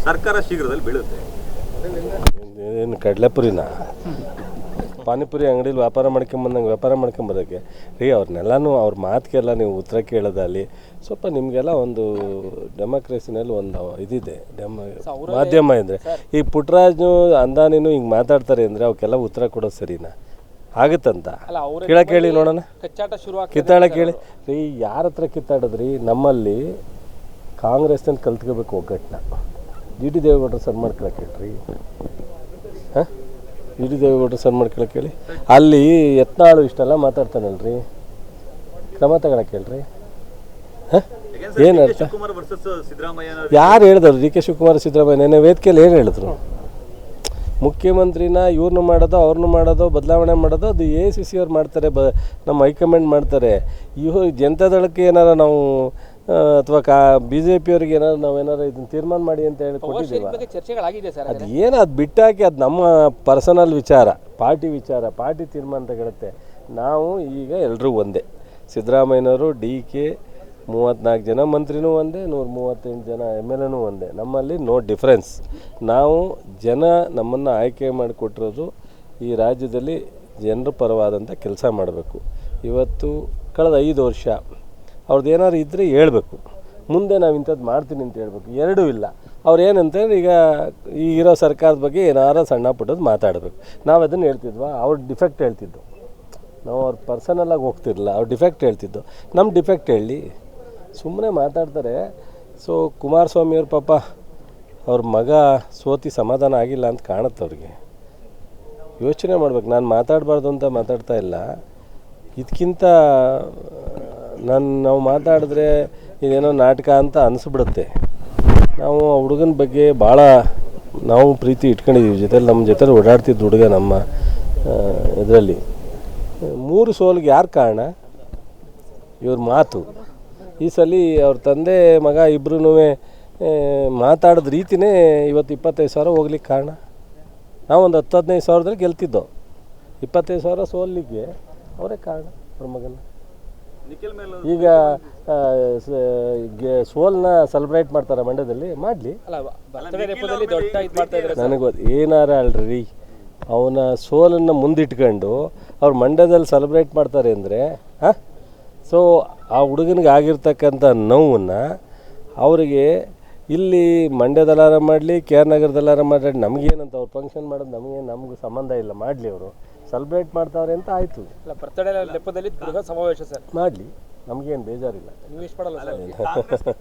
ಸರ್ಕಾರ ಶೀಘ್ರದಲ್ಲಿ ಬೀಳುತ್ತೆ. ಏನು ಕಡಲೆಪುರಿನ ಪಾನಿಪುರಿ ಅಂಗಡಿಲಿ ವ್ಯಾಪಾರ ಮಾಡ್ಕೊಂಬಂದಂಗೆ ವ್ಯಾಪಾರ ಮಾಡ್ಕೊಂಬರೋಕ್ಕೆ ರೀ ಅವ್ರನ್ನೆಲ್ಲನೂ ಅವ್ರ ಮಾತಿಗೆಲ್ಲ ನೀವು ಉತ್ತರ ಕೇಳೋದಲ್ಲಿ ಸ್ವಲ್ಪ ನಿಮಗೆಲ್ಲ ಒಂದು ಡೆಮೋಕ್ರಸಿನಲ್ಲಿ ಒಂದು ಇದಿದೆ ಮಾಧ್ಯಮ ಇದ್ದರೆ ಈ ಪುಟ್ಟರಾಜು ಅಂದಾನಿನೂ ಹಿಂಗೆ ಮಾತಾಡ್ತಾರೆ ಅಂದರೆ ಅವಕ್ಕೆಲ್ಲ ಉತ್ತರ ಕೊಡೋದು ಸರಿನಾ ಆಗುತ್ತಂತ ಕೇಳಿ ನೋಡೋಣ. ಕಿತ್ತಾಡ ಕೇಳಿ ರೀ ಯಾರ ಹತ್ರ ಕಿತ್ತಾಡಿದ್ರಿ? ನಮ್ಮಲ್ಲಿ ಕಾಂಗ್ರೆಸ್ನಲ್ಲಿ ಕಲ್ತ್ಕೋಬೇಕು ಒಗ್ಗಟ್ಟನ್ನ. ಡಿ ಡಿ ದೇವೇಗೌಡರು ಸರ್ ಮಾಡ್ಕೊಳಕ್ಕೆ ಹೇಳ್ರಿ. ಹಾಂ ಡಿ ಡಿ ದೇವೇಗೌಡರು ಸರ್ ಮಾಡ್ಕೊಳಕ್ಕೆ ಹೇಳಿ. ಅಲ್ಲಿ ಯತ್ನಾಳು ಇಷ್ಟೆಲ್ಲ ಮಾತಾಡ್ತಾನಲ್ರಿ, ಕ್ರಮ ತಗೊಳಕ್ಕೆ ಹೇಳ್ರಿ. ಹಾಂ ಏನು ಅರ್ಥ? ಯಾರು ಹೇಳಿದ್ರು? ಡಿ ಕೆ ಶಿವಕುಮಾರ್ ಸಿದ್ದರಾಮಯ್ಯ ನೆನ್ನೆ ವೇದಿಕೆಯಲ್ಲಿ ಏನು ಹೇಳಿದ್ರು? ಮುಖ್ಯಮಂತ್ರಿನ ಇವ್ರನ್ನೂ ಮಾಡೋದು ಅವ್ರನ್ನೂ ಮಾಡೋದು ಬದಲಾವಣೆ ಮಾಡೋದು ಅದು ಎ ಸಿ ಸಿ ಅವ್ರು ಮಾಡ್ತಾರೆ, ನಮ್ಮ ಹೈಕಮಾಂಡ್ ಮಾಡ್ತಾರೆ. ಇವರು ಜನತಾದಳಕ್ಕೆ ಏನಾರ ನಾವು ಅಥವಾ ಬಿ ಜೆ ಪಿಯವ್ರಿಗೆ ಏನಾರು ನಾವೇನಾರು ಇದನ್ನು ತೀರ್ಮಾನ ಮಾಡಿ ಅಂತ ಹೇಳಿ ಕೊಟ್ಟಿದ್ದೀವಿ. ಅದು ಏನು ಅದು ಬಿಟ್ಟಾಕಿ ಅದು ನಮ್ಮ ಪರ್ಸನಲ್ ವಿಚಾರ, ಪಾರ್ಟಿ ವಿಚಾರ, ಪಾರ್ಟಿ ತೀರ್ಮಾನ ತಗೊಳುತ್ತೆ. ನಾವು ಈಗ ಎಲ್ಲರೂ ಒಂದೇ. ಸಿದ್ದರಾಮಯ್ಯನವರು ಡಿ ಕೆ 34 ಜನ ಮಂತ್ರಿನೂ ಒಂದೇ, 138 ಜನ ಎಮ್ ಎಲ್ ಎನೂ ಒಂದೇ. ನಮ್ಮಲ್ಲಿ ನೋ ಡಿಫ್ರೆನ್ಸ್. ನಾವು ಜನ ನಮ್ಮನ್ನು ಆಯ್ಕೆ ಮಾಡಿಕೊಟ್ಟಿರೋದು ಈ ರಾಜ್ಯದಲ್ಲಿ ಜನರ ಪರವಾದಂಥ ಕೆಲಸ ಮಾಡಬೇಕು. ಇವತ್ತು ಕಳೆದ 5 ವರ್ಷ ಅವ್ರದ್ದು ಏನಾದ್ರು ಇದ್ದರೆ ಹೇಳ್ಬೇಕು, ಮುಂದೆ ನಾವು ಇಂಥದ್ದು ಮಾಡ್ತೀನಿ ಅಂತ ಹೇಳ್ಬೇಕು. ಎರಡೂ ಇಲ್ಲ. ಅವ್ರು ಏನಂತಂದ್ರೆ ಈಗ ಈಗಿರೋ ಸರ್ಕಾರದ ಬಗ್ಗೆ ಏನಾರು ಸಣ್ಣ ಪುಟ್ಟದ್ದು ಮಾತಾಡಬೇಕು. ನಾವು ಅದನ್ನು ಹೇಳ್ತಿದ್ವಾ? ಅವ್ರ ಡಿಫೆಕ್ಟ್ ಹೇಳ್ತಿದ್ದು ನಾವು, ಅವ್ರ ಪರ್ಸನಲ್ಲಾಗಿ ಹೋಗ್ತಿರಲಿಲ್ಲ. ಅವ್ರ ಡಿಫೆಕ್ಟ್ ಹೇಳ್ತಿದ್ದು, ನಮ್ಮ ಡಿಫೆಕ್ಟ್ ಹೇಳಿ ಸುಮ್ಮನೆ ಮಾತಾಡ್ತಾರೆ. ಸೊ ಕುಮಾರಸ್ವಾಮಿಯವ್ರ ಪಾಪ ಅವ್ರ ಮಗ ಸೋತಿ ಸಮಾಧಾನ ಆಗಿಲ್ಲ ಅಂತ ಕಾಣುತ್ತೆ ಅವ್ರಿಗೆ. ಯೋಚನೆ ಮಾಡ್ಬೇಕು. ನಾನು ಮಾತಾಡಬಾರ್ದು ಅಂತ ಮಾತಾಡ್ತಾ ಇಲ್ಲ. ಇದಕ್ಕಿಂತ ನಾವು ಮಾತಾಡಿದ್ರೆ ಇದೇನೋ ನಾಟಕ ಅಂತ ಅನಿಸ್ಬಿಡುತ್ತೆ. ನಾವು ಆ ಹುಡುಗನ ಬಗ್ಗೆ ಭಾಳ ನಾವು ಪ್ರೀತಿ ಇಟ್ಕೊಂಡಿದ್ದೀವಿ. ಜೊತೆಲಿ ನಮ್ಮ ಜೊತೆಲಿ ಓಡಾಡ್ತಿದ್ದ ಹುಡುಗ ನಮ್ಮ ಇದರಲ್ಲಿ 3 ಸೋಲಿಗೆ ಯಾರು ಕಾರಣ? ಇವ್ರ ಮಾತು. ಈ ಸಲ ಅವ್ರ ತಂದೆ ಮಗ ಇಬ್ಬರೂ ಮಾತಾಡಿದ ರೀತಿಯೇ ಇವತ್ತು 25 ಸಾವಿರ ಹೋಗ್ಲಿಕ್ಕೆ ಕಾರಣ. ನಾವೊಂದು 10-15 ಸಾವಿರದಲ್ಲಿ ಗೆಲ್ತಿದ್ದೋ. 25 ಸಾವಿರ ಸೋಲಿಗೆ ಅವರೇ ಕಾರಣ, ಅವ್ರ ಮಗನ. ಈಗ ಸೋಲ್ನ ಸೆಲೆಬ್ರೇಟ್ ಮಾಡ್ತಾರೆ ಮಂಡ್ಯದಲ್ಲಿ, ಮಾಡಲಿ. ನನಗೆ ಏನಾರ ಅಲ್ರಿ, ಅವನ ಸೋಲನ್ನು ಮುಂದಿಟ್ಕೊಂಡು ಅವ್ರು ಮಂಡ್ಯದಲ್ಲಿ ಸೆಲೆಬ್ರೇಟ್ ಮಾಡ್ತಾರೆ ಅಂದರೆ ಹಾಂ. ಸೊ ಆ ಹುಡುಗನಿಗೆ ಆಗಿರ್ತಕ್ಕಂಥ ನೋವನ್ನು ಅವರಿಗೆ ಇಲ್ಲಿ ಮಂಡ್ಯದಲ್ಲಾರ ಮಾಡಲಿ, ಕೆ ಆರ್ ನಗರದಲ್ಲಾರ ಮಾಡಲಿ, ನಮಗೇನಂತ ಅವ್ರು ಫಂಕ್ಷನ್ ಮಾಡೋದು ನಮಗೂ ಸಂಬಂಧ ಇಲ್ಲ. ಮಾಡಲಿ, ಅವರು ಸೆಲೆಬ್ರೇಟ್ ಮಾಡ್ತಾವ್ರೆ ಅಂತ ಆಯಿತು. ಬರ್ತಡೇ ನೆಪದಲ್ಲಿ ಬೃಹತ್ ಸಮಾವೇಶ ಸರ್, ಮಾಡಲಿ, ನಮಗೇನು ಬೇಜಾರಿಲ್ಲ. ನೀವು ಇಷ್ಟ ಪಡಲ್ಲ ಸರ್.